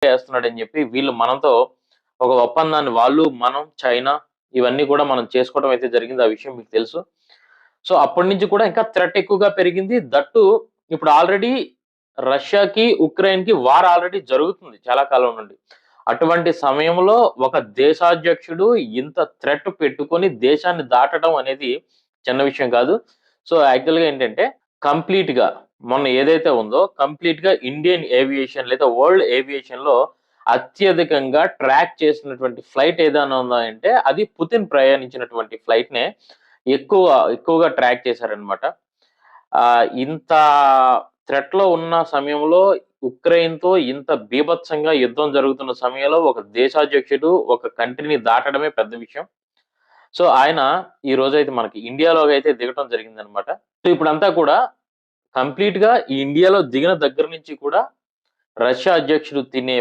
చేస్తున్నాడని చెప్పి వీళ్ళు మనతో ఒక ఒప్పందాన్ని వాళ్ళు, మనం, చైనా ఇవన్నీ కూడా మనం చేసుకోవడం అయితే జరిగింది. ఆ విషయం మీకు తెలుసు. సో, అప్పటి నుంచి కూడా ఇంకా థ్రెట్ ఎక్కువగా పెరిగింది. దట్టు ఇప్పుడు ఆల్రెడీ రష్యాకి, ఉక్రెయిన్‌కి వార్ ఆల్రెడీ జరుగుతుంది చాలా కాలం నుండి. అటువంటి సమయంలో ఒక దేశాధ్యక్షుడు ఇంత థ్రెట్ పెట్టుకొని దేశాన్ని దాటడం అనేది చిన్న విషయం కాదు. సో, యాక్చువల్‌గా ఏంటంటే కంప్లీట్‌గా మొన్న ఏదైతే ఉందో కంప్లీట్‌గా ఇండియన్ ఏవియేషన్ లేదా వరల్డ్ ఏవియేషన్‌లో అత్యధికంగా ట్రాక్ చేసినటువంటి ఫ్లైట్ ఏదైనా ఉందా అంటే అది పుతిన్ ప్రయాణించినటువంటి ఫ్లైట్‌నే ఎక్కువగా ట్రాక్ చేశారనమాట. ఇంత థ్రెట్‌లో ఉన్న సమయంలో ఉక్రెయిన్‌తో ఇంత బీభత్సంగా యుద్ధం జరుగుతున్న సమయంలో ఒక దేశాధ్యక్షుడు ఒక కంట్రీని దాటడమే పెద్ద విషయం. సో, ఆయన ఈ రోజైతే మనకి ఇండియాలోకైతే దిగటం జరిగిందనమాట. సో, ఇప్పుడంతా కూడా కంప్లీట్‌గా ఈ ఇండియాలో దిగిన దగ్గర నుంచి కూడా రష్యా అధ్యక్షుడు తినే